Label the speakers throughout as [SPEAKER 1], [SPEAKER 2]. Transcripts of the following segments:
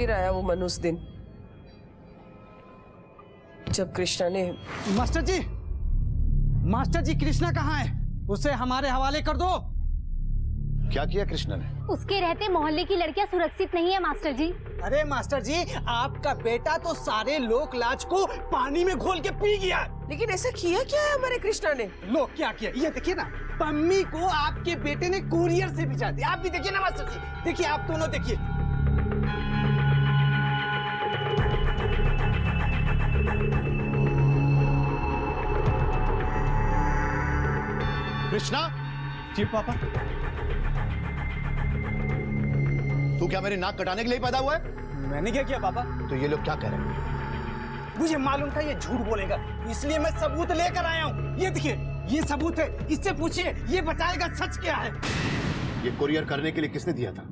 [SPEAKER 1] फिर आया वो मन उस दिन जब कृष्णा ने।
[SPEAKER 2] मास्टर जी कृष्णा कहाँ है? उसे हमारे हवाले कर दो।
[SPEAKER 3] क्या किया कृष्णा ने?
[SPEAKER 4] उसके रहते मोहल्ले की लड़कियां सुरक्षित नहीं है मास्टर जी।
[SPEAKER 2] अरे मास्टर जी, आपका बेटा तो सारे लोक लाज को पानी में घोल के पी गया।
[SPEAKER 1] लेकिन ऐसा किया क्या है हमारे कृष्णा ने?
[SPEAKER 2] लो क्या किया, ये देखिए ना, पम्मी को आपके बेटे ने कुरियर से भिजा दिया। आप भी देखिए ना मास्टर जी, देखिए आप दोनों देखिए।
[SPEAKER 3] कृष्णा,
[SPEAKER 2] जी पापा।
[SPEAKER 3] तू क्या मेरी नाक कटाने के लिए पैदा हुआ है?
[SPEAKER 2] मैंने क्या किया पापा?
[SPEAKER 3] तो ये लोग क्या कह रहे हैं?
[SPEAKER 2] मुझे मालूम था ये झूठ बोलेगा, इसलिए मैं सबूत लेकर आया हूँ। ये देखिए, ये सबूत है, इससे पूछिए, ये बताएगा सच क्या है।
[SPEAKER 3] ये कुरियर करने के लिए किसने दिया था?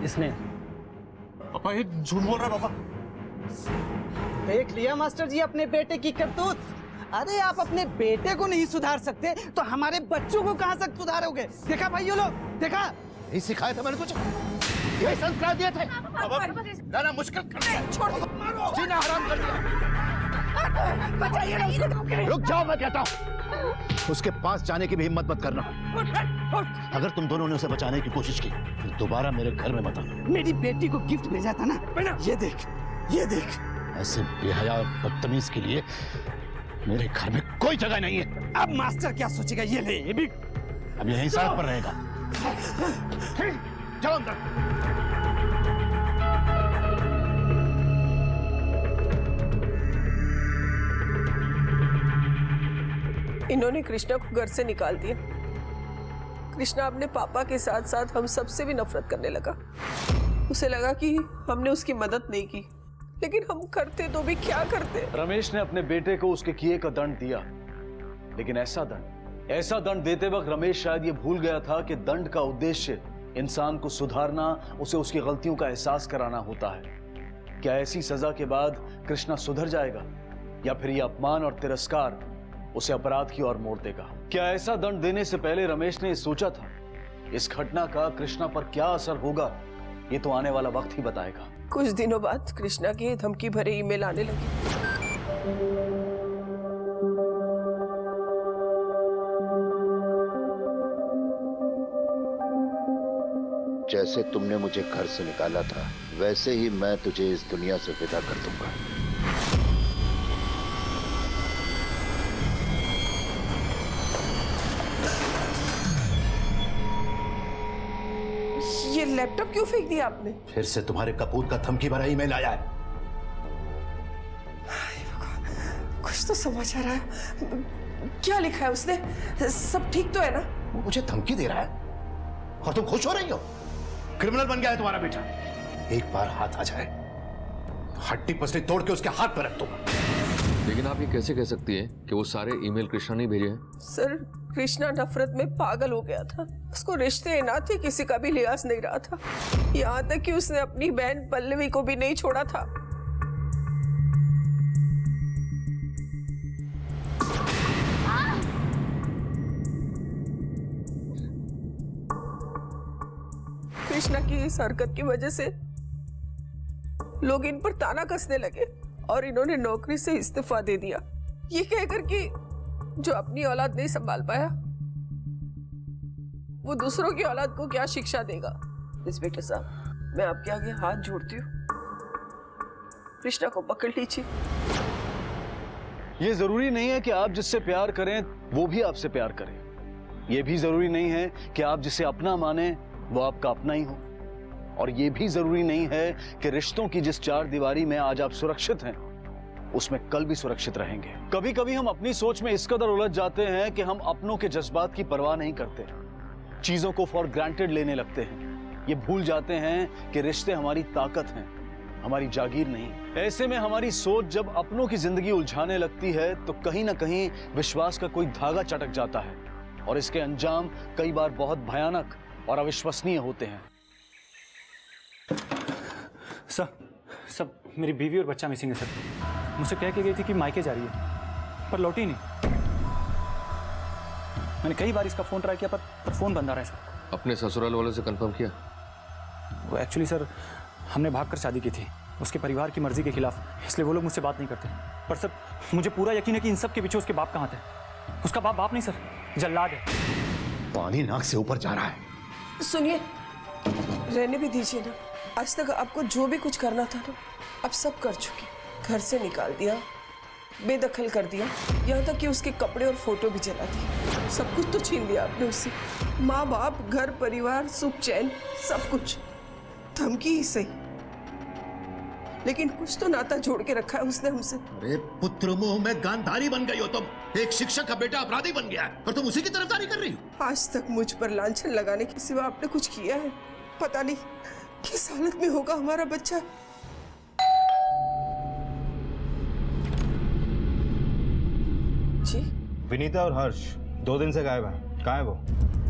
[SPEAKER 2] इसने।
[SPEAKER 3] पापा ये झूठ बोल रहा है पापा।
[SPEAKER 2] देख लिया मास्टर जी अपने बेटे की करतूत। अरे आप अपने बेटे को नहीं सुधार सकते तो हमारे बच्चों को कहां तक सुधारोगे? देखा भाइयों लोग, देखा?
[SPEAKER 3] यही सिखाया था मैंने तुझे, यही संस्कार दिए थे। ना मुश्किल कर दिया,
[SPEAKER 1] छोड़ दो,
[SPEAKER 3] जीना हराम कर दिया।
[SPEAKER 1] बचाइए ना उसको।
[SPEAKER 3] रुक जाओ, मैं कहता हूँ। उसके पास जाने की भी हिम्मत मत करना। अगर तुम दोनों ने उसे बचाने की कोशिश की तो दोबारा मेरे घर में मत आना।
[SPEAKER 2] मेरी बेटी को गिफ्ट भेजा था ना, ये देख, ये देख।
[SPEAKER 3] ऐसे बेहया और बदतमीज के लिए मेरे घर में कोई जगह नहीं है।
[SPEAKER 2] अब मास्टर क्या सोचेगा? ये ले, ये भी
[SPEAKER 3] अब यहीं सड़क पर रहेगा। जाओ अंदर।
[SPEAKER 1] इन्होंने कृष्णा को घर से निकाल दिया। कृष्णा अपने पापा के साथ साथ हम सबसे भी नफरत करने लगा। उसे लगा कि हमने उसकी मदद नहीं की, लेकिन हम करते तो भी क्या करते।
[SPEAKER 5] रमेश ने अपने बेटे को उसके किए का दंड दिया, लेकिन ऐसा दंड देते वक्त रमेश शायद ये भूल गया था कि दंड का उद्देश्य इंसान को सुधारना, उसे उसकी गलतियों का एहसास कराना होता है। क्या ऐसी सजा के बाद कृष्णा सुधर जाएगा, या फिर यह अपमान और तिरस्कार उसे अपराध की ओर मोड़ देगा? क्या ऐसा दंड देने से पहले रमेश ने सोचा था? इस घटना का कृष्णा पर क्या असर होगा, ये तो आने वाला वक्त ही बताएगा।
[SPEAKER 1] कुछ दिनों बाद कृष्णा की धमकी भरे ईमेल आने लगी।
[SPEAKER 3] जैसे तुमने मुझे घर से निकाला था, वैसे ही मैं तुझे इस दुनिया से विदा कर दूंगा।
[SPEAKER 1] ये लैपटॉप क्यों फेंक दिया आपने?
[SPEAKER 3] फिर से तुम्हारे कपूत का धमकी भरा ईमेल आया है।
[SPEAKER 1] कुछ तो समाचार है। क्या लिखा है उसने? सब ठीक तो है ना?
[SPEAKER 3] वो मुझे धमकी दे रहा है और तुम खुश हो रही हो? क्रिमिनल बन गया है तुम्हारा बेटा। एक बार हाथ आ जाए, हड्डी पसली तोड़ के उसके हाथ पर रख दूंगा।
[SPEAKER 6] लेकिन आप ये कैसे कह सकती हैं कि वो सारे ईमेल कृष्णा ने भेजे हैं?
[SPEAKER 1] सर, कृष्णा नफरत में पागल हो गया था। उसको रिश्ते ना थे, किसी का भी लिहाज नहीं रहा था। यहाँ तक कि उसने अपनी बहन पल्लवी को भी नहीं छोड़ा था। कृष्णा की इस हरकत की वजह से लोग इन पर ताना कसने लगे और इन्होंने नौकरी से इस्तीफा दे दिया, ये कहकर कि जो अपनी औलाद नहीं संभाल पाया वो दूसरों की औलाद को क्या शिक्षा देगा। इंस्पेक्टर साहब, मैं आपके आगे हाथ जोड़ती हूँ, कृष्णा को पकड़ लीजिए।
[SPEAKER 5] ये जरूरी नहीं है कि आप जिससे प्यार करें वो भी आपसे प्यार करे। ये भी जरूरी नहीं है कि आप जिसे अपना माने वो आपका अपना ही हो। और ये भी जरूरी नहीं है कि रिश्तों की जिस चार दीवारी में आज आप सुरक्षित हैं, उसमें कल भी सुरक्षित रहेंगे। कभी कभी हम अपनी सोच में इस कदर उलझ जाते हैं कि हम अपनों के जज्बात की परवाह नहीं करते, चीजों को फॉर ग्रांटेड लेने लगते हैं। ये भूल जाते हैं कि रिश्ते हमारी ताकत हैं, हमारी जागीर नहीं। ऐसे में हमारी सोच जब अपनों की जिंदगी उलझाने लगती है तो कहीं ना कहीं विश्वास का कोई धागा चटक जाता है और इसके अंजाम कई बार बहुत भयानक और अविश्वसनीय होते हैं।
[SPEAKER 7] सर, मेरी बीवी और बच्चा मिसिंग है सर। मुझसे कह के गई थी कि मायके जा रही है, पर लौटी नहीं। मैंने कई बार इसका फ़ोन ट्राई किया पर फ़ोन बंद आ रहा है सर।
[SPEAKER 6] अपने ससुराल वालों से कंफर्म किया?
[SPEAKER 7] वो एक्चुअली सर हमने भागकर शादी की थी, उसके परिवार की मर्जी के खिलाफ, इसलिए वो लोग मुझसे बात नहीं करते। पर सर, मुझे पूरा यकीन है कि इन सब के पीछे उसके बाप का हाथ है। उसका बाप बाप नहीं सर, जल्लाद है।
[SPEAKER 3] पानी नाक से ऊपर जा रहा है।
[SPEAKER 1] सुनिए, रहने भी दीजिए ना। आज तक आपको जो भी कुछ करना था ना, अब सब कर चुके। घर से निकाल दिया, बेदखल कर दिया, यहाँ तक कि उसके कपड़े और फोटो भी जला दिए। सब कुछ तो छीन लिया आपने उससे। माँ बाप, घर परिवार, सुख चैन, सब कुछ। धमकी ही सही, लेकिन कुछ तो नाता जोड़ के रखा है उसने हमसे।
[SPEAKER 3] अरे पुत्र मुंह में गांधारी बन गई हो तुम। एक शिक्षक का बेटा अपराधी बन गया है और तुम उसी की तरफदारी कर रही हो।
[SPEAKER 1] आज तक मुझ पर लांछन लगाने के सिवा आपने कुछ किया है? पता नहीं किस हालत में होगा हमारा बच्चा। जी
[SPEAKER 8] विनीता और हर्ष 2 दिन से गायब है। कहाँ है वो?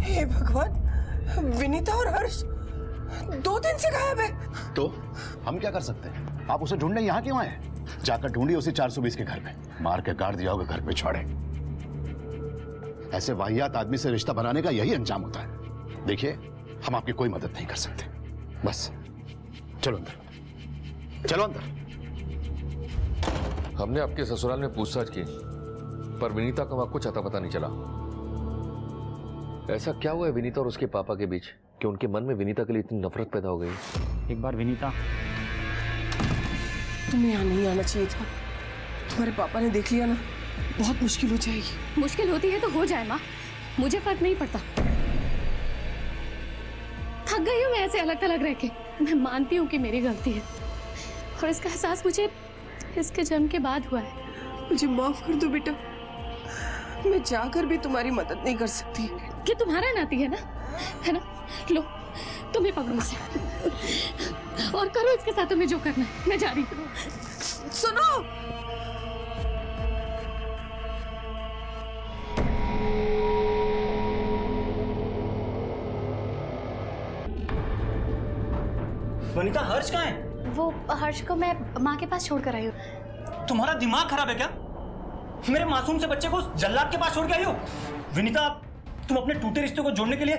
[SPEAKER 1] हे भगवान, विनीता और हर्ष 2 दिन से गायब है।
[SPEAKER 3] तो हम क्या कर सकते हैं? आप उसे ढूंढने यहाँ क्यों आए? जाकर ढूंढिए उसे 420 के घर पे। मार के गाड़ दिया होगा घर पे छोड़े। ऐसे वाहियात आदमी से रिश्ता बनाने का यही अंजाम होता है। देखिए, हम आपकी कोई मदद नहीं कर सकते। बस चलो अंदर, चलो अंदर।
[SPEAKER 6] हमने आपके ससुराल में पूछताछ की, पर विनीता का वहां कुछ अता पता नहीं चला। ऐसा क्या हुआ है विनीता और उसके पापा के बीच कि उनके मन में विनीता के लिए इतनी नफरत पैदा हो गई?
[SPEAKER 7] एक बार विनीता,
[SPEAKER 1] तुम्हें यहाँ नहीं आना चाहिए था। तुम्हारे पापा ने देख लिया ना, बहुत मुश्किल हो जाएगी।
[SPEAKER 4] मुश्किल होती है तो हो जाए माँ, मुझे फर्क नहीं पड़ता। थक गई हूँ मैं ऐसे अलग थलग रह के। मैं मानती हूँ कि मेरी गलती है, और इसका एहसास मुझे इसके जन्म के बाद हुआ है।
[SPEAKER 1] मुझे माफ कर दो बेटा, मैं जाकर भी तुम्हारी मदद नहीं कर सकती।
[SPEAKER 4] कि तुम्हारा नाती है ना? लो तुम्हें पकड़ो मुझसे और करो इसके साथ तुम्हें जो करना है। मैं जा रही हूँ।
[SPEAKER 1] सुनो,
[SPEAKER 7] वनिता, हर्ष कहाँ है?
[SPEAKER 4] वो हर्ष को मैं माँ के पास छोड़ कर आई हूँ।
[SPEAKER 7] तुम्हारा दिमाग खराब है क्या? मेरे मासूम से बच्चे को जल्लाद के पास छोड़ के आई हो? विनीता, तुम अपने टूटे रिश्ते को जोड़ने के लिए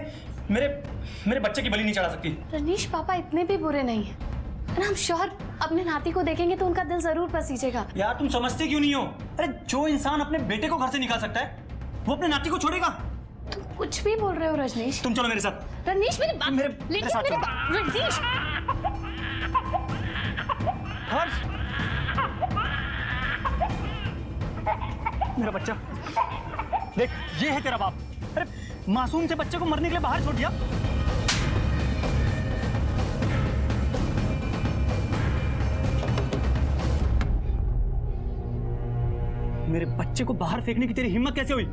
[SPEAKER 7] मेरे बच्चे की बलि नहीं चढ़ा सकती।
[SPEAKER 4] रनीश, पापा इतने भी बुरे नहीं है। और हम श्योर अपने नाती को देखेंगे तो उनका दिल जरूर पसीजेगा।
[SPEAKER 7] यार तुम समझते क्यों नहीं हो? अरे जो इंसान अपने बेटे को घर से निकाल सकता है, वो अपने नाती को छोड़ेगा?
[SPEAKER 4] तुम कुछ भी बोल रहे हो रजनीश।
[SPEAKER 7] तुम चलो मेरे साथ।
[SPEAKER 4] रनीश मेरी बात,
[SPEAKER 7] मेरे साथ चलो।
[SPEAKER 4] रजनीश।
[SPEAKER 7] हर्ष, मेरा बच्चा देख, ये है तेरा बाप। अरे मासूम से बच्चे को मरने के लिए बाहर छोड़ दिया। मेरे बच्चे को बाहर फेंकने की तेरी हिम्मत कैसे हुई?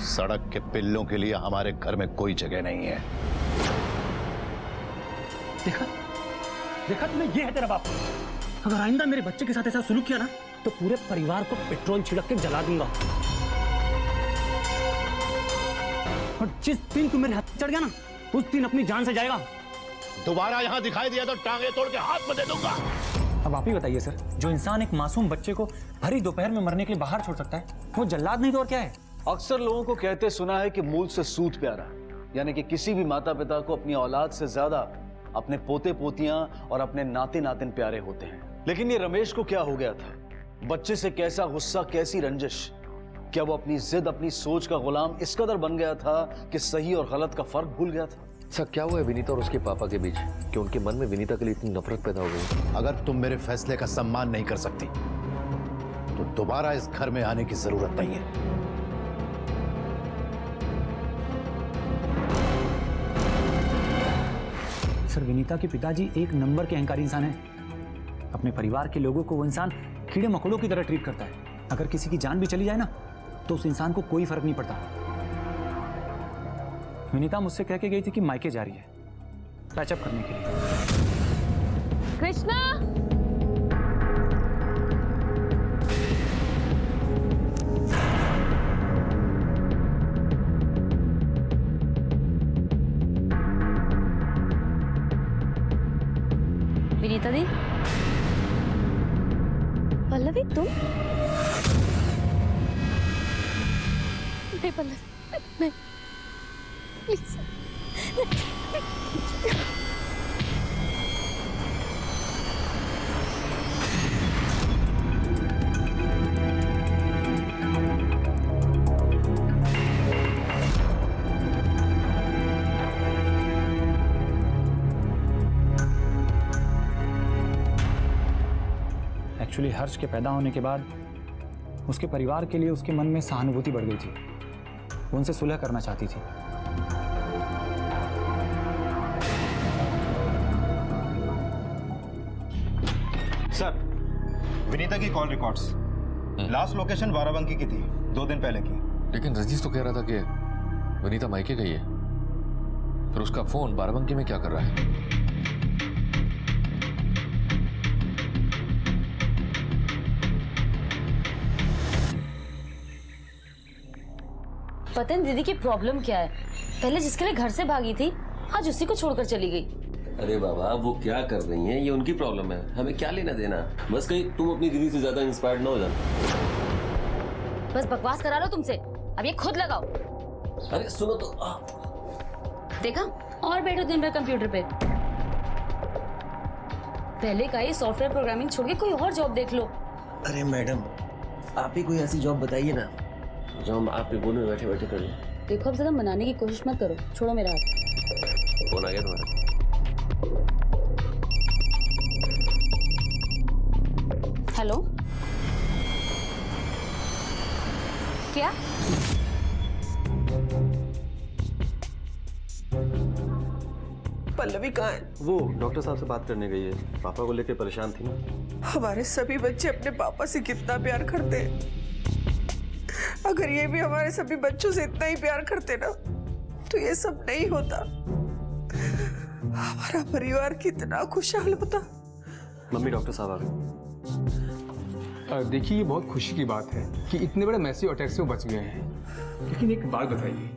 [SPEAKER 3] सड़क के पिल्लों के लिए हमारे घर में कोई जगह नहीं है।
[SPEAKER 7] देखा तुमने, ये है तेरा बाप। अगर आइंदा मेरे बच्चे के साथ ऐसा सुलूक किया ना, तो पूरे परिवार को पेट्रोल छिड़क के जला दूंगा। और जिस दिन तू मेरे हाथ चढ़ गया ना, उस दिन अपनी जान से जाएगा।
[SPEAKER 3] दोबारा यहाँ दिखाई दिया तो टांगे तोड़ के हाथ में दे दूंगा।
[SPEAKER 7] अब आप ही बताइए सर, जो इंसान एक मासूम बच्चे को भरी दोपहर में मरने के लिए बाहर छोड़ सकता है, वो जल्लाद नहीं तो और क्या है?
[SPEAKER 5] अक्सर लोगों को कहते सुना है कि मूल से सूत प्यारा, यानी कि किसी भी माता पिता को अपनी औलाद से ज्यादा अपने पोते पोतियां और अपने नाते नातिन प्यारे होते हैं। लेकिन ये रमेश को क्या हो गया था? बच्चे से कैसा गुस्सा, कैसी रंजिश? क्या वो अपनी जिद, अपनी सोच का गुलाम इस कदर बन गया था कि सही और गलत का फर्क भूल गया था?
[SPEAKER 6] ऐसा क्या हुआ है विनीता और उसके पापा के बीच कि उनके मन में विनीता के लिए इतनी नफरत पैदा हो गई?
[SPEAKER 3] अगर तुम मेरे फैसले का सम्मान नहीं कर सकती तो दोबारा इस घर में आने की जरूरत नहीं है।
[SPEAKER 7] सर, विनीता के पिताजी एक नंबर के अहंकारी इंसान हैं। अपने परिवार के लोगों को वो इंसान कीड़े मकोड़ों की तरह ट्रीट करता है। अगर किसी की जान भी चली जाए ना, तो उस इंसान को कोई फर्क नहीं पड़ता। विनीता मुझसे कह के गई थी कि मायके जा रही है पैचअप करने के लिए।
[SPEAKER 4] कृष्णा, विनीता दी, पल्लवी तुम? नहीं पल्लवी, नहीं प्लीज।
[SPEAKER 7] एक्चुअली हर्ष के पैदा होने के बाद उसके परिवार के लिए उसके मन में सहानुभूति बढ़ गई थी। वो उनसे सुलह करना चाहती थी।
[SPEAKER 8] सर, विनीता की call records last location Barabanki की थी, 2 दिन पहले की।
[SPEAKER 6] लेकिन रजीज तो कह रहा था कि विनीता मायके गई है, फिर उसका फोन बाराबंकी में क्या कर रहा है?
[SPEAKER 9] पता नहीं दीदी की प्रॉब्लम क्या है। पहले जिसके लिए घर से भागी थी आज उसी को छोड़कर चली गई।
[SPEAKER 10] अरे बाबा, वो क्या कर रही हैं ये उनकी प्रॉब्लम है, हमें क्या लेना देना। बस कहीं तुम अपनी दीदी से ज्यादा इंस्पायर्ड ना हो जाना।
[SPEAKER 9] बस बकवास करा लो तुमसे, अब ये खुद लगाओ।
[SPEAKER 10] अरे सुनो तो
[SPEAKER 9] देखा, और बैठो दिन भर कंप्यूटर पे। पहले का ही सॉफ्टवेयर प्रोग्रामिंग छोड़ के कोई और जॉब देख लो।
[SPEAKER 10] अरे मैडम, आप ही कोई ऐसी जॉब बताइए ना जो हम आपके बोल में बैठे बैठे कर लें।
[SPEAKER 9] देखो, अब ज्यादा मनाने की कोशिश मत करो, छोड़ो मेरा हाथ।
[SPEAKER 10] फोन आ गया तुम्हारा?
[SPEAKER 9] हेलो, क्या?
[SPEAKER 1] पल्लवी कहाँ है?
[SPEAKER 10] वो डॉक्टर साहब से बात करने गई है, पापा को लेकर परेशान थी ना।
[SPEAKER 1] हमारे सभी बच्चे अपने पापा से कितना प्यार करते हैं। अगर ये भी हमारे सभी बच्चों से इतना ही प्यार करते ना तो ये सब नहीं होता। हमारा परिवार कितना खुशहाल होता।
[SPEAKER 10] मम्मी डॉक्टर साहब आ गए।
[SPEAKER 11] देखिए, ये बहुत खुशी की बात है कि इतने बड़े मैसिव अटैक से वो बच गए हैं। लेकिन एक बात बताइए,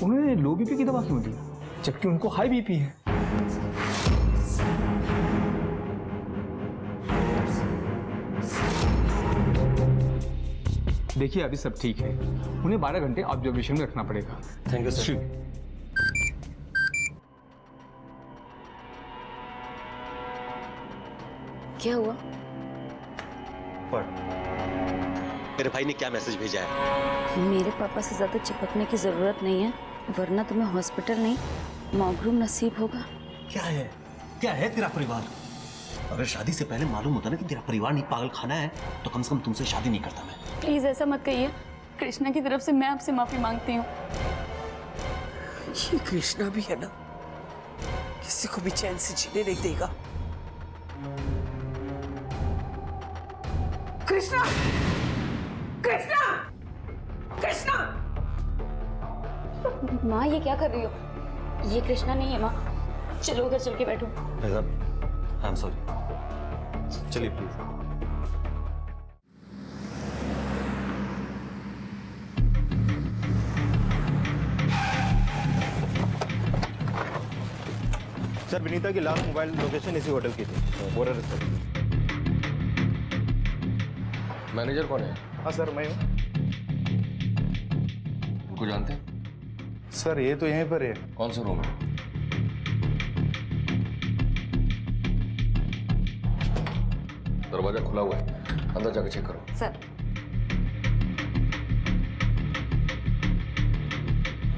[SPEAKER 11] उन्होंने लो बीपी की दवा क्यों दी जबकि उनको हाई बीपी है? देखिए, अभी सब ठीक है, उन्हें 12 घंटे ऑब्जर्वेशन में रखना पड़ेगा।
[SPEAKER 10] Thank you sir.
[SPEAKER 9] क्या हुआ?
[SPEAKER 10] मेरे भाई ने क्या मैसेज भेजा है?
[SPEAKER 9] मेरे पापा से ज्यादा चिपकने की जरूरत नहीं है, वरना तुम्हें हॉस्पिटल नहीं मौगरूम नसीब होगा।
[SPEAKER 12] क्या है तेरा परिवार? अगर शादी से पहले मालूम होता ना कि तेरा परिवार नहीं पागल खाना है तो कम से कम तुमसे शादी नहीं करता मैं।
[SPEAKER 4] प्लीज ऐसा मत कहिए। कृष्णा की तरफ से मैं आपसे माफी मांगती हूँ।
[SPEAKER 1] ये कृष्णा भी है ना, किसी को भी चैन से जीने नहीं देगा। कृष्णा, कृष्णा, कृष्णा!
[SPEAKER 9] माँ, ये क्या कर रही हो? ये कृष्णा नहीं है माँ। चलो उधर चल के बैठो।
[SPEAKER 10] आई एम सॉरी, चलिए प्लीज।
[SPEAKER 8] सर, विनीता की लास्ट मोबाइल लोकेशन इसी होटल की थी। बोरा रेस्टोरेंट।
[SPEAKER 6] मैनेजर कौन है?
[SPEAKER 8] हाँ सर, मैं हूँ।
[SPEAKER 6] उनको जानते हैं?
[SPEAKER 8] सर, ये तो यहीं पर है।
[SPEAKER 6] कौन सा रूम है? दरवाजा खुला हुआ है, अंदर जाकर चेक करो।
[SPEAKER 9] सर,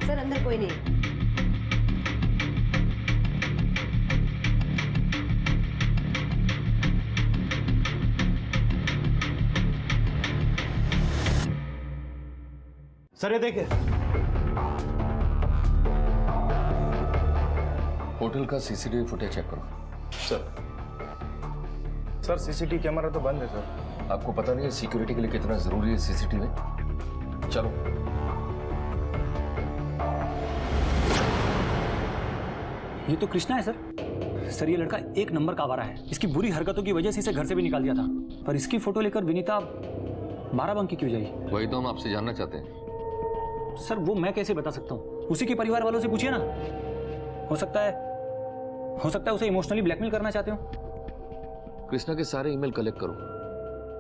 [SPEAKER 9] सर अंदर कोई नहीं।
[SPEAKER 8] सर, ये देखिए।
[SPEAKER 6] होटल का सीसीटीवी फुटेज चेक करो।
[SPEAKER 8] सर, सीसीटीवी कैमरा तो बंद है सर।
[SPEAKER 6] आपको पता नहीं है सिक्योरिटी के लिए कितना जरूरी है सीसीटीवी? चलो।
[SPEAKER 7] ये तो कृष्णा है सर। सर, ये लड़का एक नंबर का आवारा है। इसकी बुरी हरकतों की वजह से इसे घर से भी निकाल दिया था, पर इसकी फोटो लेकर विनीता बाराबंकी क्यों जाएगी?
[SPEAKER 6] वही तो हम आपसे जानना चाहते हैं।
[SPEAKER 7] सर, वो मैं कैसे बता सकता हूँ? उसी के परिवार वालों से पूछिए ना। हो सकता है उसे इमोशनली ब्लैकमेल करना चाहते हो।
[SPEAKER 6] कृष्णा के सारे ईमेल कलेक्ट करो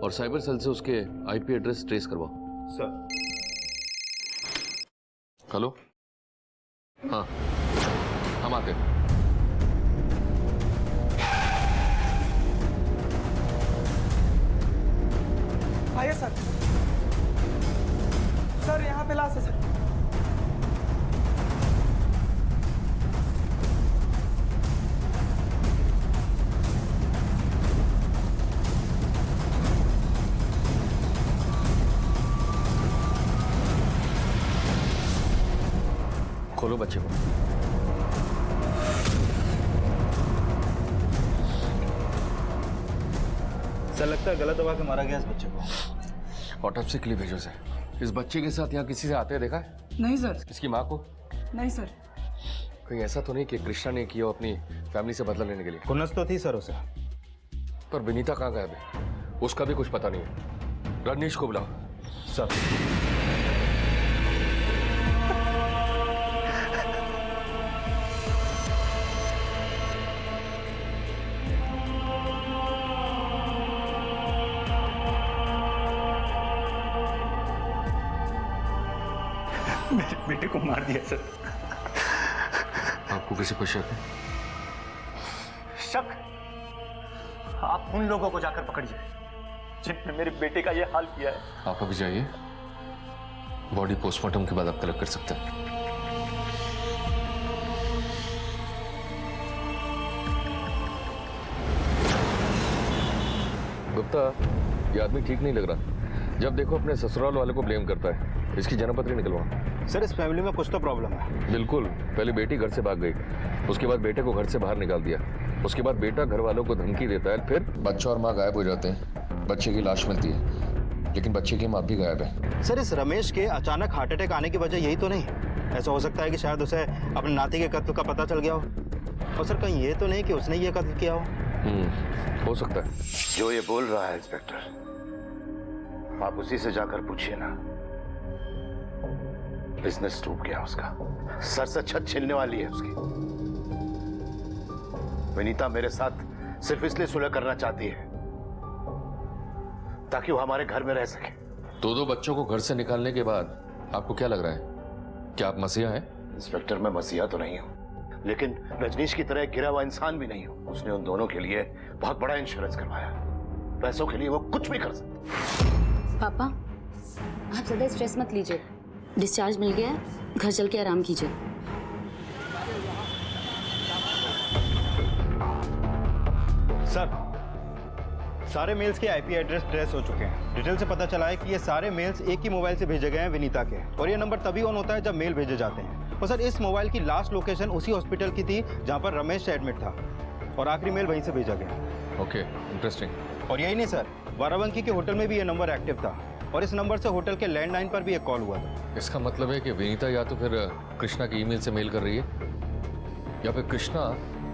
[SPEAKER 6] और साइबर सेल से उसके आईपी एड्रेस ट्रेस करवाओ।
[SPEAKER 8] सर।
[SPEAKER 6] हेलो? हाँ, हम आते हैं।
[SPEAKER 2] आइए सर। सर, यहाँ पे लाश है सर।
[SPEAKER 6] बच्चे को।
[SPEAKER 8] सर लगता है गलत दबा के मारा गया इस बच्चे को।
[SPEAKER 6] ऑटोप्सी के लिए भेजो सर। इस बच्चे के साथ यहाँ किसी से आते देखा है?
[SPEAKER 2] नहीं सर।
[SPEAKER 6] इसकी माँ को?
[SPEAKER 2] नहीं सर।
[SPEAKER 6] कहीं ऐसा तो नहीं कि कृष्णा ने किया अपनी फैमिली से बदला लेने के लिए?
[SPEAKER 8] खुन्नस तो थी सर उसे।
[SPEAKER 6] पर विनीता कहाँ गायब है? उसका भी कुछ पता नहीं है। रजनीश को बुलाओ।
[SPEAKER 8] सर
[SPEAKER 11] मेरे बेटे को मार दिया सर।
[SPEAKER 6] आपको किसी पर शक है?
[SPEAKER 11] शक? आप उन लोगों को जाकर पकड़िए जिनने मेरे बेटे का ये हाल किया है।
[SPEAKER 6] आप अभी जाइए, बॉडी पोस्टमार्टम के बाद आप तलब कर सकते हैं। गुप्ता, ये आदमी ठीक नहीं लग रहा। जब देखो अपने ससुराल वाले को ब्लेम करता है। इसकी जन्मपत्री निकलवा।
[SPEAKER 8] सर इस फैमिली में कुछ तो प्रॉब्लम है।
[SPEAKER 6] बिल्कुल। पहले बेटी घर से भाग गई, उसके बाद बेटे को घर से बाहर निकाल दिया, उसके बाद बेटा घर वालों को धमकी देता है, फिर बच्चा और माँ गायब हो जाते हैं। बच्चे की लाश मिलती है, लेकिन बच्चे की माँ भी गायब है।
[SPEAKER 8] सर इस रमेश के अचानक हार्ट अटैक आने की वजह यही तो नहीं? ऐसा हो सकता है कि शायद उसे अपने नाती के कत्ल का पता चल गया हो। और सर कहीं ये तो नहीं कि उसने ये कत्ल किया
[SPEAKER 6] हो सकता है।
[SPEAKER 3] जो ये बोल रहा है इंस्पेक्टर, आप उसी से जाकर पूछिए ना। बिजनेस डूब गया उसका, सर से छत छिलने वाली है उसकी। विनीता मेरे साथ सिर्फ इसलिए सुलह करना चाहती है ताकि वो हमारे घर में रह सके।
[SPEAKER 6] दो बच्चों को घर से निकालने के बाद आपको क्या लग रहा है? क्या आप मसीहा हैं?
[SPEAKER 3] इंस्पेक्टर मैं मसीहा तो नहीं हूं, लेकिन रजनीश की तरह गिरा हुआ इंसान भी नहीं हूं। उसने उन दोनों के लिए बहुत बड़ा इंश्योरेंस करवाया। पैसों के लिए वो कुछ भी कर सकता।
[SPEAKER 9] पापा आप ज्यादा स्ट्रेस मत लीजिए, डिस्चार्ज मिल गया है, घर चल के आराम कीजिए।
[SPEAKER 8] सर सारे मेल्स के आईपी एड्रेस ट्रेस हो चुके हैं। डिटेल से पता चला है कि ये सारे मेल्स एक ही मोबाइल से भेजे गए हैं विनीता के, और ये नंबर तभी ऑन होता है जब मेल भेजे जाते हैं। और सर इस मोबाइल की लास्ट लोकेशन उसी हॉस्पिटल की थी जहां पर रमेश एडमिट था, और आखिरी मेल वहीं से भेजा गया।
[SPEAKER 6] Okay, interesting.
[SPEAKER 8] और यही नहीं सर, बाराबंकी के होटल में भी ये नंबर एक्टिव था, और इस नंबर से होटल के लैंडलाइन पर भी एक कॉल हुआ था।
[SPEAKER 6] इसका मतलब है कि विनीता या तो फिर कृष्णा की ईमेल से मेल कर रही है, या फिर कृष्णा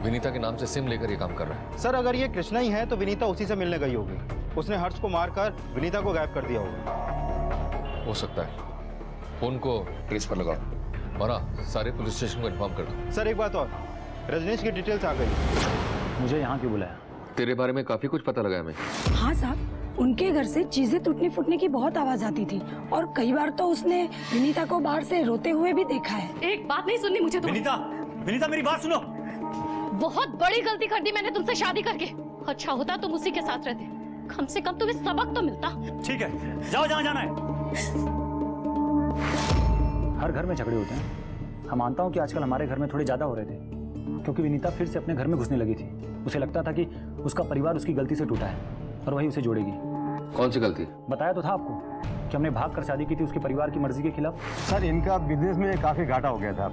[SPEAKER 6] विनीता के नाम से सिम लेकर ये काम कर रहा है।
[SPEAKER 8] सर अगर ये कृष्णा ही है तो विनीता उसी से मिलने गई होगी। उसने हर्ष को मारकर विनीता को गायब कर दिया होगा।
[SPEAKER 6] हो सकता है। फोन को ट्रेस पर लगाओ और हाँ, सारे पुलिस स्टेशन को इन्फॉर्म कर दो।
[SPEAKER 8] सर एक बात और, रजनीश की डिटेल्स आ गई।
[SPEAKER 7] मुझे यहाँ क्यों बुलाया?
[SPEAKER 6] तेरे बारे में काफी कुछ पता लगा है हमें।
[SPEAKER 13] हाँ साहब, उनके घर से चीजें टूटने फूटने की बहुत आवाज आती थी, और कई बार तो उसने विनीता को बाहर से रोते हुए भी देखा है।
[SPEAKER 4] एक बात नहीं सुननी मुझे।
[SPEAKER 11] विनीता मेरी बात सुनो।
[SPEAKER 4] बहुत बड़ी गलती कर दी मैंने तुमसे शादी करके। अच्छा होता तुम उसी के साथ रहते, कम से कम तुम्हें सबक तो मिलता।
[SPEAKER 11] ठीक है, जाओ जहाँ जाना है।
[SPEAKER 7] हर घर में झगड़े होते हैं। हम मानता हूँ कि आजकल हमारे घर में थोड़े ज्यादा हो रहे थे, क्योंकि विनीता फिर से अपने घर में घुसने लगी थी। उसे लगता था कि उसका परिवार उसकी गलती से टूटा है और वही उसे जोड़ेगी।
[SPEAKER 6] कौन सी गलती?
[SPEAKER 7] बताया तो था आपको कि हमने भाग कर शादी की थी उसके परिवार की मर्जी के खिलाफ।
[SPEAKER 8] सर इनका बिजनेस में काफी घाटा हो गया था,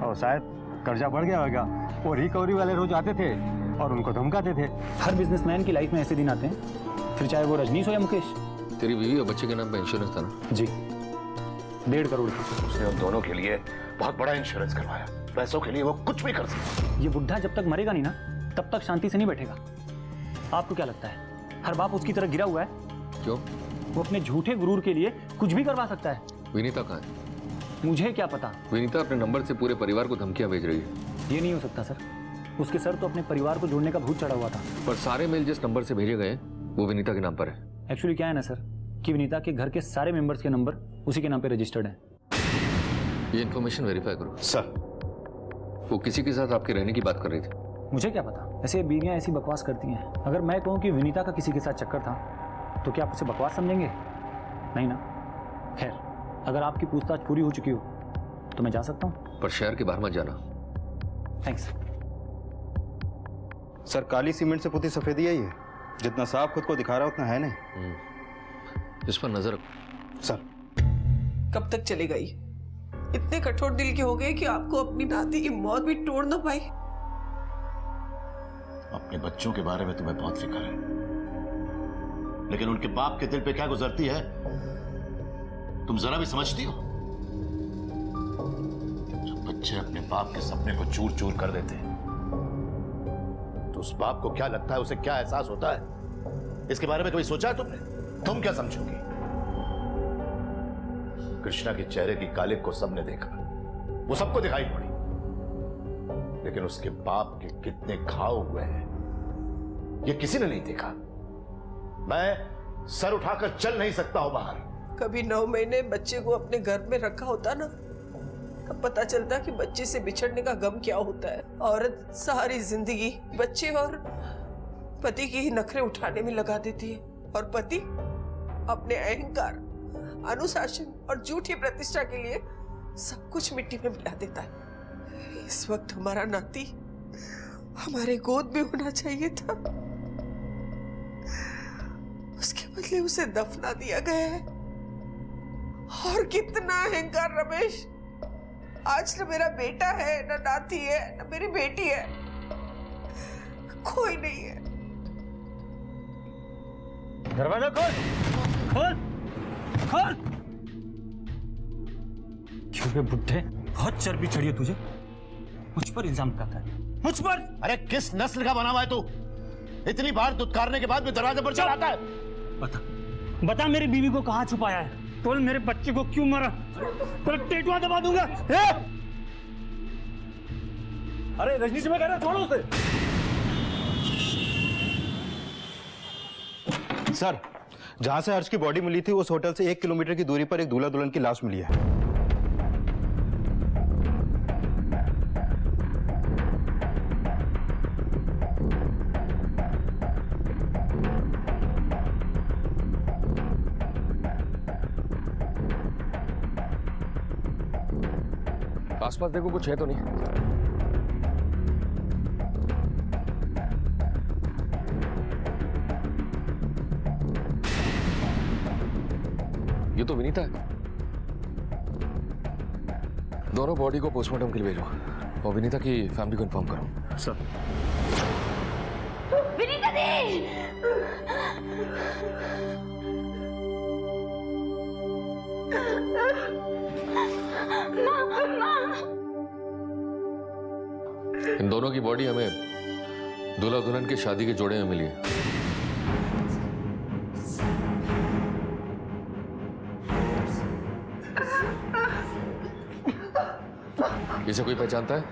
[SPEAKER 8] और शायद कर्जा बढ़ गया होगा। वो रिकवरी वाले रोज आते थे और उनको धमकाते थे।
[SPEAKER 7] हर बिजनेसमैन की लाइफ में ऐसे दिन आते हैं, फिर चाहे वो रजनीश हो या मुकेश।
[SPEAKER 6] तेरी बीवी और बच्चे के नाम पे इंश्योरेंस था ना?
[SPEAKER 7] जी, 1.5 करोड़ की।
[SPEAKER 3] उसने उन दोनों के लिए बहुत बड़ा इंश्योरेंस करवाया। पैसों के लिए वो कुछ भी कर सकता।
[SPEAKER 7] ये बुढ़ा जब तक मरेगा नहीं ना, तब तक शांति से नहीं बैठेगा। आपको क्या लगता है हर बाप उसकी तरह गिरा हुआ है?
[SPEAKER 6] क्यों?
[SPEAKER 7] वो अपने झूठे गुरूर के लिए कुछ भी करवा सकता है।
[SPEAKER 6] विनीता कहाँ है?
[SPEAKER 7] मुझे क्या पता।
[SPEAKER 6] विनीता अपने नंबर से पूरे परिवार को धमकियां भेज रही है।
[SPEAKER 7] ये नहीं हो सकता सर, उसके सर तो अपने परिवार को जोड़ने का भूत चढ़ा हुआ था।
[SPEAKER 6] पर सारे मेल जिस नंबर से भेजे गए वो विनीता के नाम पर है।
[SPEAKER 7] एक्चुअली क्या है ना सर, कि विनीता के घर के सारे मेंबर्स के नंबर उसी के नाम पे रजिस्टर्ड है।
[SPEAKER 6] ये इन्फॉर्मेशन वेरीफाई करो।
[SPEAKER 8] सर
[SPEAKER 6] वो किसी के साथ आपके रहने की बात कर रही थी।
[SPEAKER 7] मुझे क्या पता, ऐसे बीवियां ऐसी बकवास करती हैं। अगर मैं कहूँ कि विनीता का किसी के साथ चक्कर था, तो क्या आप उसे बकवास समझेंगे? नहीं ना। खैर, अगर आपकी पूछताछ पूरी हो चुकी हो तो मैं जा सकता हूँ।
[SPEAKER 6] पर शहर के बाहर मत जाना।
[SPEAKER 7] थैंक्स।
[SPEAKER 8] सर काली सीमेंट से पुती सफेदी है ये, जितना साफ खुद को दिखा रहा है उतना है नहीं।
[SPEAKER 6] इस पर नजर रखो।
[SPEAKER 8] सर
[SPEAKER 1] कब तक चलेगा ये? इतने कठोर दिल के हो गए कि आपको अपनी नाती की मौत भी तोड़ ना पाई।
[SPEAKER 3] अपने बच्चों के बारे में तुम्हें बहुत फिक्र है, लेकिन उनके बाप के दिल पे क्या गुजरती है तुम जरा भी समझती हो? जब बच्चे अपने बाप के सपने को चूर चूर कर देते हैं तो उस बाप को क्या लगता है, उसे क्या एहसास होता है, इसके बारे में कभी सोचा है तुमने? तुम क्या समझोगी? कृष्णा के चेहरे की कालिक को सबने देखा, वो सबको दिखाई पड़ी, लेकिन उसके बाप के कितने घाव हुए हैं ये किसी ने नहीं देखा। मैं सर उठाकर चल नहीं सकता हूं बाहर।
[SPEAKER 1] कभी 9 महीने बच्चे को अपने घर में रखा होता ना, तब पता चलता कि बच्चे से बिछड़ने का गम क्या होता है। औरत सारी जिंदगी बच्चे और पति की ही नखरे उठाने में लगा देती है, और पति अपने अहंकार, अनुशासन और झूठी प्रतिष्ठा के लिए सब कुछ मिट्टी में मिला देता है। इस वक्त हमारा नाती हमारे गोद में होना चाहिए था, उसके बदले उसे दफना दिया गया है। और कितना अहंकार रमेश! आज न मेरा बेटा है, न नाती है, न मेरी बेटी है, कोई नहीं है।
[SPEAKER 7] दरवाजा खोल, खोल, खोल। क्यों बे बुड्ढे, बहुत चर्बी चढ़ी है तुझे, मुझ पर इल्जाम लगाता है, मुझ पर।
[SPEAKER 3] अरे किस नस्ल का बना हुआ है तू? इतनी बार दुत्कारने के बाद भी दरवाजे पर चढ़ आता है।
[SPEAKER 7] बता, बता मेरी बीवी को कहाँ छुपाया है? बोल मेरे बच्चे को क्यों मारा? तेरा टेटुआ दबा दूंगा। अरे रजनी से मैं कह रहा, छोड़ो उसे।
[SPEAKER 8] सर, जहां से हर्ष की बॉडी मिली थी उस होटल से 1 किलोमीटर की दूरी पर एक दूल्हा दुल्हन की लाश मिली है।
[SPEAKER 6] आसपास देखो, कुछ है तो नहीं? ये तो विनीता है। दोनों बॉडी को पोस्टमार्टम के लिए भेजो और विनीता की फैमिली को इन्फॉर्म करो।
[SPEAKER 7] सर।
[SPEAKER 9] विनीता दी!
[SPEAKER 6] इन दोनों की बॉडी हमें दूल्हा दुल्हन की शादी के जोड़े में मिली है। इसे कोई पहचानता है?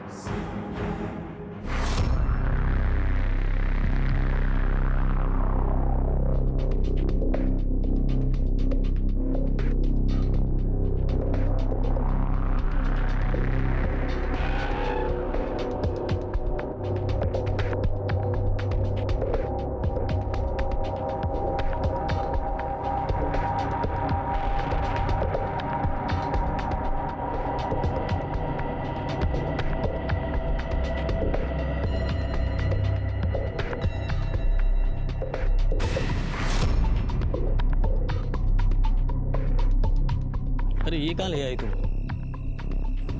[SPEAKER 7] अरे ये कहाँ ले आई तुम?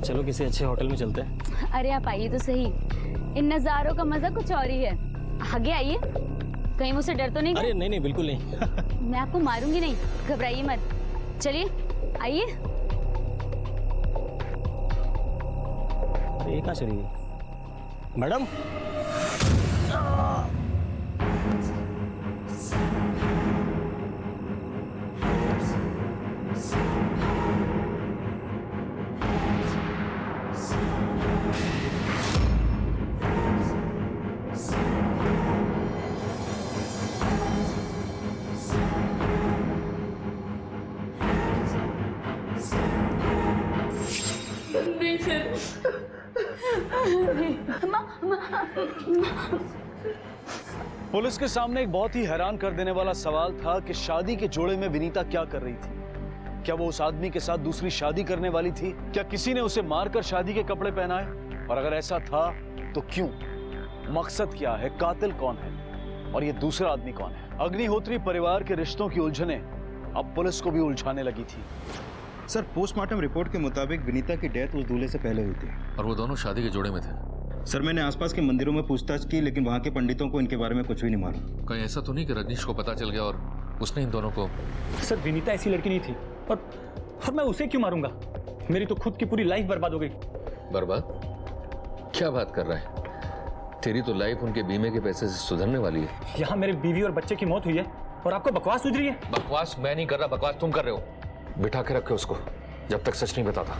[SPEAKER 7] चलो किसी अच्छे होटल में चलते हैं।
[SPEAKER 9] अरे आप आइए तो सही, इन नज़ारों का मजा कुछ और ही है। आगे आइए, कहीं मुझसे डर तो नहीं?
[SPEAKER 7] अरे नहीं नहीं, बिल्कुल नहीं।
[SPEAKER 9] मैं आपको मारूंगी नहीं, घबराइए मत। चलिए आइए।
[SPEAKER 7] अरे ये कहाँ चली गई मैडम?
[SPEAKER 5] पुलिस के सामने एक बहुत ही हैरान कर देने वाला सवाल था कि शादी के जोड़े में विनीता क्या कर रही थी। क्या वो उस आदमी के साथ दूसरी शादी करने वाली थी? क्या किसी ने उसे मारकर शादी के कपड़े पहनाए? और अगर ऐसा था तो क्यों? मकसद क्या है? कातिल कौन है? और ये दूसरा आदमी कौन है? अग्निहोत्री परिवार के रिश्तों की उलझनें अब पुलिस को भी उलझाने लगी थी।
[SPEAKER 8] सर पोस्टमार्टम रिपोर्ट के मुताबिक विनीता की डेथ उस दूल्हे से पहले हुई थी।
[SPEAKER 6] और वो दोनों शादी के जोड़े में थे।
[SPEAKER 8] सर मैंने आसपास के मंदिरों में पूछताछ की, लेकिन वहाँ के पंडितों को इनके बारे में कुछ भी नहीं मालूम।
[SPEAKER 6] कहीं ऐसा तो नहीं कि रजनीश को पता चल गया और उसने इन दोनों को?
[SPEAKER 7] सर विनीता ऐसी लड़की नहीं थी, और मैं उसे क्यों मारूंगा? मेरी तो खुद की पूरी लाइफ बर्बाद हो गई।
[SPEAKER 6] बर्बाद? क्या बात कर रहा है? तेरी तो लाइफ उनके बीमे के पैसे से सुधरने वाली है।
[SPEAKER 7] यहाँ मेरे बीवी और बच्चे की मौत हुई है और आपको बकवास सूझ रही है?
[SPEAKER 6] बकवास मैं नहीं कर रहा, बकवास तुम कर रहे हो। बिठा के रखे उसको जब तक सच नहीं बताता।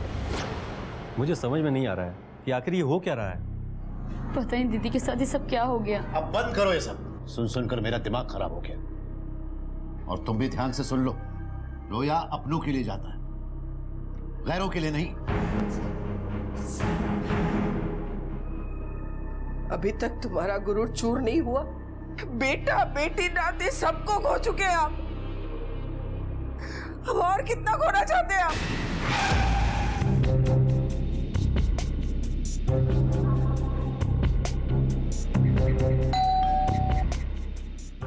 [SPEAKER 12] मुझे समझ में नहीं आ रहा है कि आखिर ये हो क्या रहा है।
[SPEAKER 9] पता नहीं दीदी के साथ ये सब क्या हो गया।
[SPEAKER 3] अब बंद करो ये सब। सुन सुनकर मेरा दिमाग खराब हो गया। और तुम भी ध्यान से सुन लो, रोया अपनों के लिए जाता है, गैरों के लिए नहीं।
[SPEAKER 1] अभी तक तुम्हारा गुरूर चूर नहीं हुआ। बेटा बेटी नाते सबको खो चुके हैं आप। अब और कितना खोना चाहते हैं आप?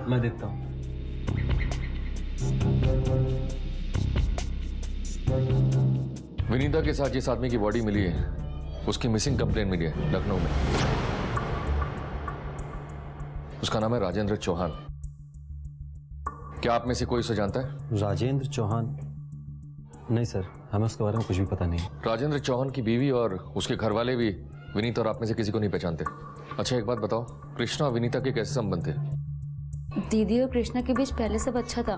[SPEAKER 12] मैं देखता हूं।
[SPEAKER 6] विनीता के साथ जिस आदमी की बॉडी मिली है उसकी मिसिंग कंप्लेंट मिली है लखनऊ में। उसका नाम है राजेंद्र चौहान। क्या आप में से कोई उसे जानता है?
[SPEAKER 12] राजेंद्र चौहान? नहीं सर, हमें उसके बारे में कुछ भी पता नहीं।
[SPEAKER 6] राजेंद्र चौहान की बीवी और उसके घर वाले भी विनीता और आप में से किसी को नहीं पहचानते। अच्छा एक बात बताओ, कृष्णा और विनीता के कैसे संबंध थे?
[SPEAKER 9] दीदी और कृष्णा के बीच पहले सब अच्छा था,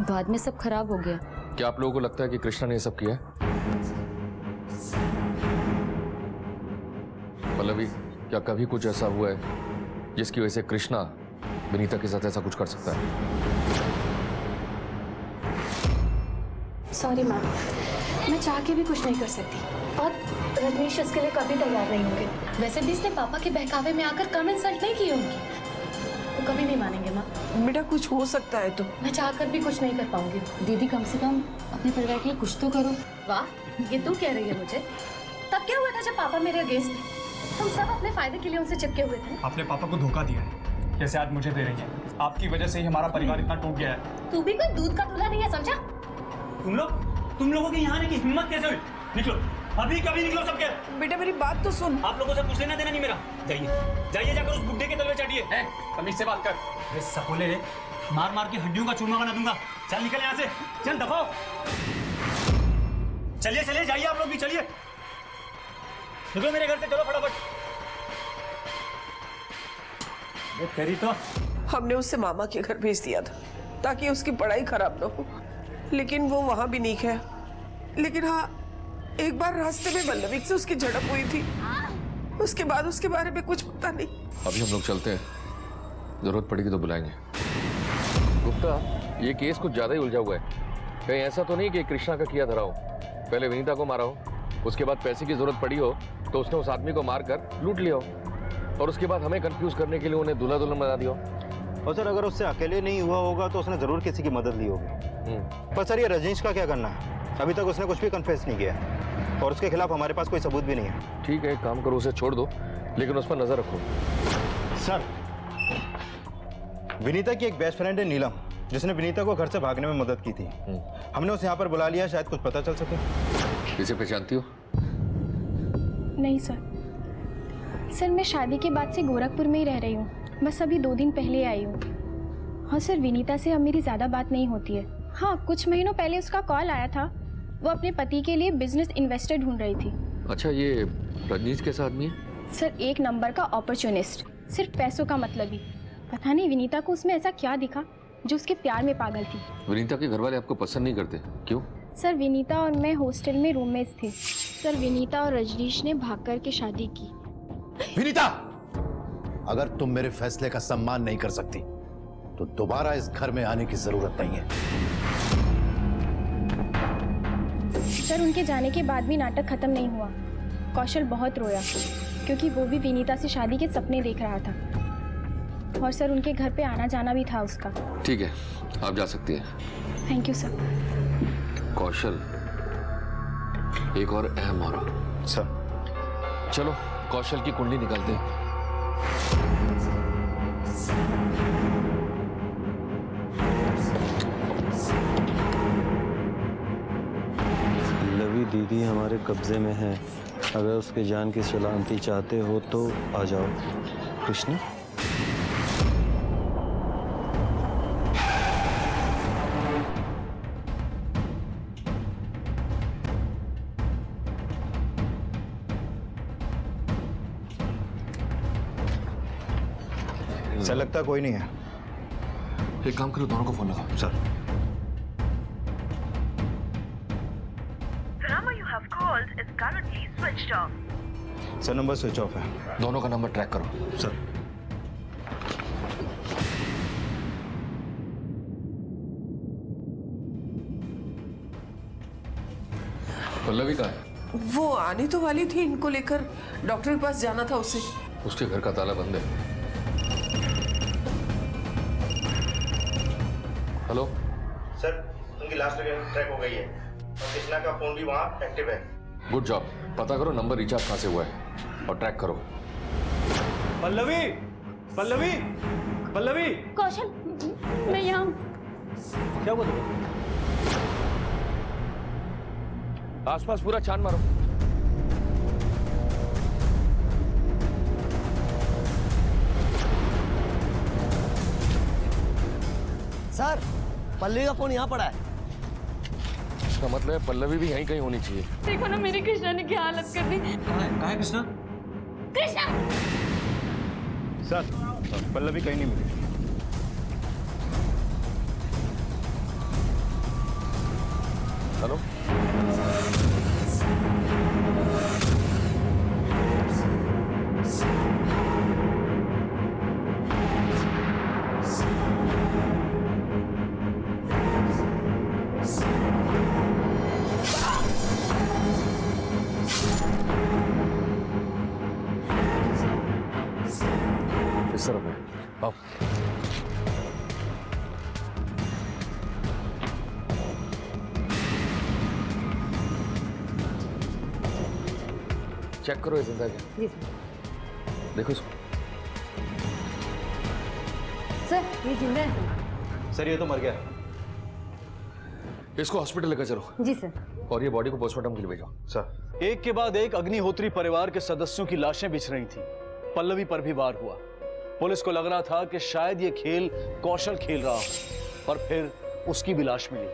[SPEAKER 9] बाद में सब खराब हो गया।
[SPEAKER 6] क्या आप लोगों को लगता है कि कृष्णा ने ये सब किया है? पल्लवी, क्या कभी कुछ ऐसा हुआ है जिसकी वजह से कृष्णा विनीता के साथ ऐसा कुछ कर सकता है?
[SPEAKER 4] सॉरी मैम, मैं चाह के भी कुछ नहीं कर सकती, और रजनीश इसके लिए कभी तैयार नहीं होंगे। वैसे भी इसने पापा के बहकावे में आकर कम इंसल्ट नहीं की होंगी, तो कभी नहीं मानेंगे माँ।
[SPEAKER 1] बेटा कुछ हो सकता है तो।
[SPEAKER 4] मैं चाहकर भी कुछ नहीं कर पाऊंगी। दीदी कम से कम अपने परिवार के लिए कुछ तो करो। वाह, ये तू कह रही है मुझे? तब क्या हुआ था जब पापा मेरे अगेंस्ट थे? तुम सब अपने फायदे के लिए उनसे चिपके हुए थे।
[SPEAKER 7] आपने पापा को धोखा दिया है, जैसे आज मुझे दे रही है। आपकी वजह से ही हमारा परिवार इतना टूट गया है।
[SPEAKER 4] तू भी कोई दूध का दूल्हा नहीं है, समझा?
[SPEAKER 7] तुम लोगों की यहाँ आने की हिम्मत कैसे हुई? निकलो, अभी कभी निकलो सबके।
[SPEAKER 1] बेटा मेरी बात तो सुन।
[SPEAKER 7] आप लोगों से कुछ लेना देना नहीं मेरा। जाइए जाकर उस बुड्ढे के तलवे चढ़िए। तमीज से बात कर। अरे सकोले, मार मार के हड्डियों का चूरमा बना दूंगा। चल निकल यहाँ से, चल दफाओ। चलिए चलिए, जाइए आप लोग भी, चलिए निकलो मेरे घर से, चलो फटाफट। तेरी तो
[SPEAKER 1] हमने उसे मामा के घर भेज दिया था ताकि उसकी पढ़ाई खराब ना हो, लेकिन वो वहां भी नहीं गया। लेकिन हाँ, एक बार रास्ते में बल्लविक से उसकी झड़प हुई थी, उसके बाद उसके बारे में कुछ पता नहीं।
[SPEAKER 6] अभी हम लोग चलते हैं, जरूरत पड़ेगी तो बुलाएंगे। गुप्ता, ये केस कुछ ज्यादा ही उलझा हुआ है। कहीं ऐसा तो नहीं कि कृष्णा का किया धरा हो, पहले विनीता को मारा हो, उसके बाद पैसे की जरूरत पड़ी हो तो उसने उस आदमी को मारकर लूट लिया हो, और उसके बाद हमें कंफ्यूज करने के लिए उन्हें दूल्हा दुल्हन बना दिया हो।
[SPEAKER 8] और सर अगर उससे अकेले नहीं हुआ होगा तो उसने जरूर किसी की मदद ली होगी। पर सर ये रजनीश का क्या करना है? अभी तक उसने कुछ भी कन्फेस नहीं किया और उसके खिलाफ हमारे पास कोई सबूत भी नहीं है।
[SPEAKER 6] ठीक है, एक काम करो, उसे छोड़ दो, लेकिन उस पर नजर रखो।
[SPEAKER 8] सर विनीता की एक बेस्ट फ्रेंड है नीलम, जिसने विनीता को घर से भागने में मदद की थी। हमने उसे यहाँ पर बुला लिया, शायद कुछ पता चल सके।
[SPEAKER 6] इसे पहचानती हो?
[SPEAKER 4] नहीं सर, मैं शादी के बाद से गोरखपुर में ही रह रही हूँ, बस अभी 2 दिन पहले आई हूँ। हाँ सर, विनीता से अब मेरी ज़्यादा बात नहीं होती है। हाँ, कुछ महीनों पहले उसका कॉल आया था, वो अपने पति के लिए बिजनेस इन्वेस्टर ढूंढ रही थी।
[SPEAKER 6] अच्छा, ये रजनीश कैसा आदमी है?
[SPEAKER 4] सर एक नंबर का अपॉर्चुनिस्ट, सिर्फ पैसों का मतलब ही। पता नहीं विनीता को उसमें ऐसा क्या दिखा जो उसके प्यार में पागल थी।
[SPEAKER 6] विनीता के घर वाले आपको पसंद नहीं करते, क्यों?
[SPEAKER 4] सर विनीता और मैं हॉस्टल में रूममेट्स थे। सर विनीता और रजनीश ने भाग कर के शादी की।
[SPEAKER 3] विनीता, अगर तुम मेरे फैसले का सम्मान नहीं कर सकती तो दोबारा इस घर में आने की जरूरत नहीं है।
[SPEAKER 4] सर उनके जाने के बाद भी नाटक खत्म नहीं हुआ। कौशल बहुत रोया क्योंकि वो भी विनीता से शादी के सपने देख रहा था, और सर उनके घर पे आना जाना भी था उसका।
[SPEAKER 6] ठीक है, आप जा सकती हैं।
[SPEAKER 4] Thank you sir.
[SPEAKER 6] कौशल, एक और अहम हो रहा।
[SPEAKER 8] सर
[SPEAKER 6] चलो कौशल की कुंडली निकालते हैं।
[SPEAKER 5] दीदी हमारे कब्जे में है। अगर उसके जान की सलामती चाहते हो तो आ जाओ। कृष्णा,
[SPEAKER 8] सर लगता कोई नहीं है।
[SPEAKER 6] एक काम करो, दोनों को फोन लगाओ।
[SPEAKER 8] Sir sir number switch off है।
[SPEAKER 6] दोनों का नंबर ट्रैक करो।
[SPEAKER 8] सर
[SPEAKER 6] पल्लवी कहाँ है?
[SPEAKER 1] वो आने तो वाली थी, इनको लेकर डॉक्टर के पास जाना था उसे।
[SPEAKER 6] उसके घर का ताला बंद है। हेलो
[SPEAKER 8] सर, उनकी लास्ट ट्रैक हो गई है और कृष्णा का फोन भी वहाँ एक्टिव है।
[SPEAKER 6] Good job. पता करो नंबर रिचार्ज कहाँ से हुआ है और ट्रैक करो।
[SPEAKER 11] पल्लवी, पल्लवी, पल्लवी।
[SPEAKER 4] कौशल, मैं यहाँ हूँ।
[SPEAKER 11] क्या बोल रहे हो?
[SPEAKER 6] आसपास पूरा छान मारो।
[SPEAKER 12] सर, पल्लवी का फोन यहाँ पड़ा है।
[SPEAKER 6] इसका मतलब है पल्लवी भी यहीं कहीं होनी चाहिए।
[SPEAKER 4] देखो ना मेरी कृष्णा ने क्या हालत कर दी।
[SPEAKER 11] कहाँ है कृष्णा?
[SPEAKER 4] कृष्णा!
[SPEAKER 8] सर पल्लवी कहीं नहीं मिली।
[SPEAKER 6] हेलो, इस तरफ है। आओ। चेक करो ये जिंदा क्या।
[SPEAKER 9] जी
[SPEAKER 6] देखो इसको।
[SPEAKER 9] सर, ये जिंदा है।
[SPEAKER 8] सर ये तो मर गया।
[SPEAKER 6] इसको हॉस्पिटल लेकर चलो।
[SPEAKER 9] जी सर।
[SPEAKER 6] और ये बॉडी को पोस्टमार्टम के लिए भेजो।
[SPEAKER 8] सर
[SPEAKER 5] एक के बाद एक अग्निहोत्री परिवार के सदस्यों की लाशें बिछ रही थी। पल्लवी पर भी वार हुआ। पुलिस को लग रहा था कि शायद ये खेल कौशल खेल रहा हो, और फिर उसकी भी लाश मिली।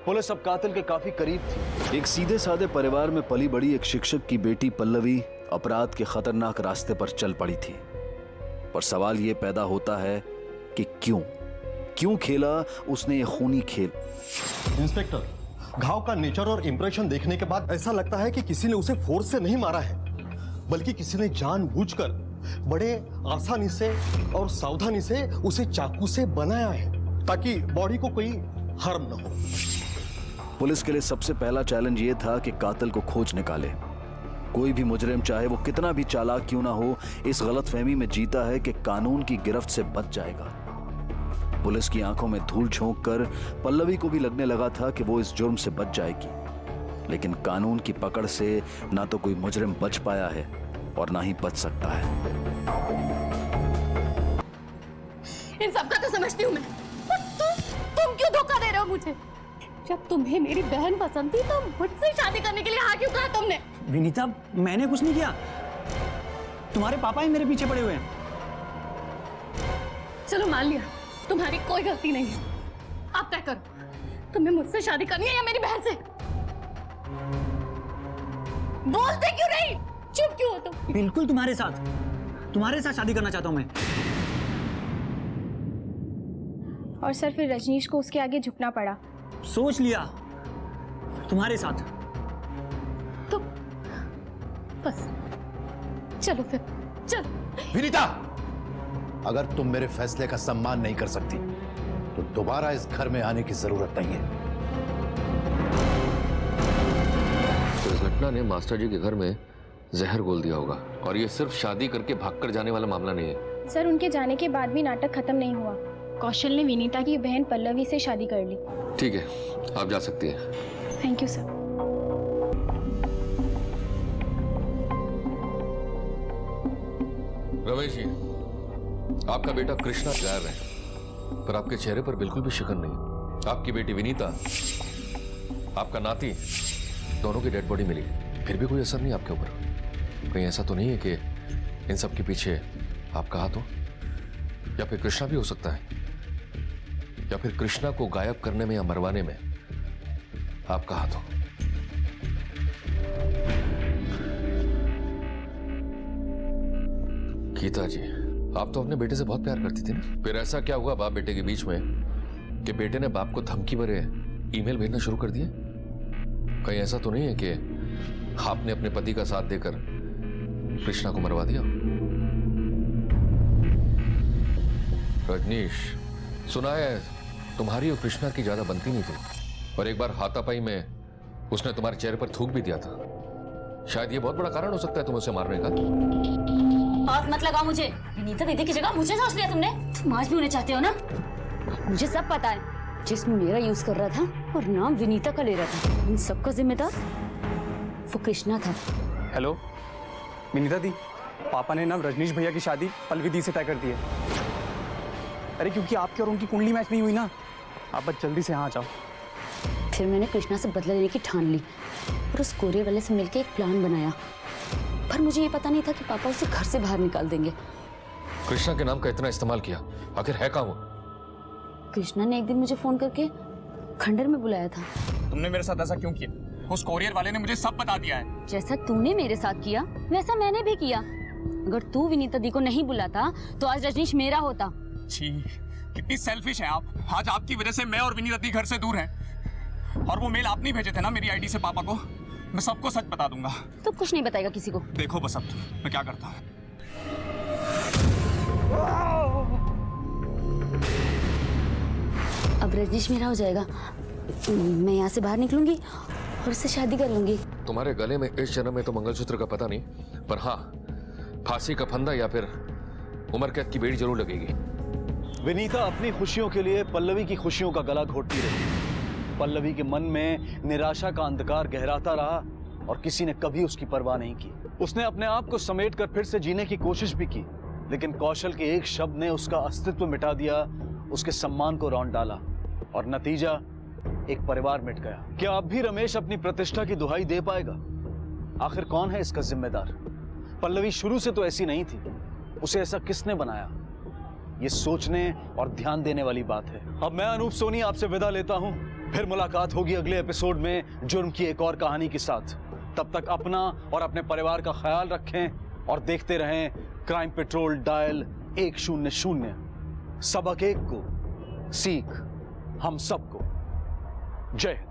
[SPEAKER 5] पुलिस अब कातिल के काफी करीब थी। एक सीधे साधे परिवार में पली बड़ी एक शिक्षक की बेटी पल्लवी अपराध के खतरनाक रास्ते पर चल पड़ी थी। पर सवाल ये पैदा होता है कि क्यों खेला उसने ये खूनी खेल।
[SPEAKER 12] इंस्पेक्टर, घाव का नेचर और इंप्रेशन देखने के बाद ऐसा लगता है कि किसी ने उसे फोर्स से नहीं मारा है, बल्कि किसी ने जानबूझकर बड़े आसानी से और सावधानी से उसे चाकू से बनाया है ताकि बॉडी को कोई हार्म न हो।
[SPEAKER 5] पुलिस के लिए सबसे पहला चैलेंज ये था कि कातिल को खोज निकाले। कोई भी मुजरिम, चाहे वो कितना भी चालाक क्यों ना हो, इस गलतफहमी में जीता है कि कानून की गिरफ्त से बच जाएगा। पुलिस की आंखों में धूल झोंक कर पल्लवी को भी लगने लगा था कि वो इस जुर्म से बच जाएगी, लेकिन कानून की पकड़ से ना तो कोई मुजरिम बच पाया है और ना ही बच सकता है।
[SPEAKER 4] इन सब का तो समझती हूँ मैं, तुम क्यों धोखा दे रहे हो मुझे? जब तुम्हें मेरी बहन पसंद थी तो मुझसे शादी करने के लिए हाँ क्यों कहा तुमने?
[SPEAKER 7] विनीता, मैंने कुछ नहीं किया। तुम्हारे पापा ही मेरे पीछे पड़े हुए हैं।
[SPEAKER 4] चलो मान लिया, तुम्हारी कोई गलती नहीं है। आप तय करो, तुम्हें मुझसे शादी करनी है या मेरी बहन से? बोलते क्यों नहीं? चुप क्यों हो तुम?
[SPEAKER 7] बिल्कुल तुम्हारे साथ शादी करना चाहता हूं मैं।
[SPEAKER 4] और सर फिर रजनीश को उसके आगे झुकना पड़ा।
[SPEAKER 7] सोच लिया, तुम्हारे साथ।
[SPEAKER 4] तो बस चलो फिर, चलो।
[SPEAKER 3] विनीता, अगर तुम मेरे फैसले का सम्मान नहीं कर सकती तो दोबारा इस घर में आने की जरूरत नहीं है।
[SPEAKER 6] तो इस घटना ने मास्टर जी के घर में जहर घोल दिया होगा, और ये सिर्फ शादी करके भागकर जाने वाला मामला नहीं है।
[SPEAKER 4] सर उनके जाने के बाद भी नाटक खत्म नहीं हुआ। कौशल ने विनीता की बहन पल्लवी से शादी कर ली।
[SPEAKER 6] ठीक है, आप जा सकती हैं।
[SPEAKER 4] Thank you sir.
[SPEAKER 6] Ramesh ji, आपका बेटा कृष्णा गायब है, पर आपके चेहरे पर बिल्कुल भी शिकन नहीं। आपकी बेटी विनीता, आपका नाती दोनों की डेड बॉडी मिली, फिर भी कोई असर नहीं आपके ऊपर। कहीं ऐसा तो नहीं है कि इन सब के पीछे आपका हाथ हो? या फिर कृष्णा भी हो सकता है, या फिर कृष्णा को गायब करने में या मरवाने में आपका हाथ हो। गीता जी, आप तो अपने बेटे से बहुत प्यार करती थी ना, फिर ऐसा क्या हुआ बाप बेटे के बीच में कि बेटे ने बाप को धमकी भरे ईमेल भेजना शुरू कर दिए? कहीं ऐसा तो नहीं है कि आपने अपने पति का साथ देकर कृष्णा को मरवा दिया? रजनीश, सुना है तुम्हारी और कृष्णा की ज्यादा बनती नहीं थी, और एक बार हाथापाई में उसने तुम्हारे चेहरे पर थूक भी दिया था। शायद ये बहुत बड़ा कारण हो सकता है तुम्हें उसे मारने का।
[SPEAKER 9] हाथ मत लगाओ मुझे। विनीता दीदी की जगह मुझे सोच लिया तुमने। तुम आज भी उन्हें चाहते हो ना? मुझे सब पता है। जिस्म मेरा यूज कर रहा था और नाम विनीता का ले रहा था। इन सबका जिम्मेदार वो कृष्णा था।
[SPEAKER 11] हेलो विनीता दी, पापा ने ना रजनीश भैया की शादी पल्लवी दी से तय कर दी है। अरे क्योंकि आपकी और उनकी कुंडली मैच नहीं हुई ना, आप बस जल्दी से यहाँ आ जाओ।
[SPEAKER 9] फिर मैंने कृष्णा से बदला लेने की ठान ली और उस कोरियर वाले से मिलकर एक प्लान बनाया, पर मुझे ये पता नहीं था कि पापा उसे घर से बाहर निकाल देंगे।
[SPEAKER 6] कृष्णा के नाम का इतना इस्तेमाल किया, आखिर है कहाँ वो?
[SPEAKER 9] कृष्णा ने एक दिन मुझे फोन करके खंडर में बुलाया था।
[SPEAKER 11] तुमने मेरे साथ ऐसा क्यों किया? उस कोरियर वाले ने मुझे सब बता दिया है।
[SPEAKER 9] जैसा तूने मेरे साथ किया वैसा मैंने भी किया। अगर तू विनीता दी को नहीं बुलाता तो आज रजनीश मेरा होता।
[SPEAKER 11] छी, कितनी सेल्फिश है आप। आज आपकी वजह से मैं और विनीता दी घर से दूर हैं। और वो मेल आपने भेजे थे ना मेरी आईडी से पापा को। मैं सबको सच बता दूंगा।
[SPEAKER 9] तो कुछ नहीं बताएगा किसी को।
[SPEAKER 11] देखो बस अब मैं क्या करता हूँ।
[SPEAKER 9] अब रजनीश मेरा हो जाएगा। मैं यहाँ से बाहर निकलूंगी और उससे शादी कर लूंगी।
[SPEAKER 6] तुम्हारे गले में इस जन्म में तो मंगलसूत्र का पता नहीं, पर हाँ फांसी का फंदा या फिर उम्र कैद की बेड़ी जरूर लगेगी।
[SPEAKER 5] विनीता अपनी खुशियों के लिए पल्लवी की खुशियों का गला घोटती रही। पल्लवी के मन में निराशा का अंधकार गहराता रहा और किसी ने कभी उसकी परवाह नहीं की। उसने अपने आप को समेटकर फिर से जीने की कोशिश भी की, लेकिन कौशल के एक शब्द ने उसका अस्तित्व मिटा दिया, उसके सम्मान को रौंद डाला और नतीजा एक परिवार मिट गया। क्या अब भी रमेश अपनी प्रतिष्ठा की दुहाई दे पाएगा? आखिर कौन है इसका जिम्मेदार? पल्लवी शुरू से तो ऐसी नहीं थी, उसे ऐसा किसने बनाया? ये सोचने और ध्यान देने वाली बात है। अब मैं अनूप सोनी आपसे विदा लेता हूं। फिर मुलाकात होगी अगले एपिसोड में जुर्म की एक और कहानी के साथ। तब तक अपना और अपने परिवार का ख्याल रखें और देखते रहें क्राइम पेट्रोल डायल 100। सबक एक को सीख हम सबको। जय हिंद।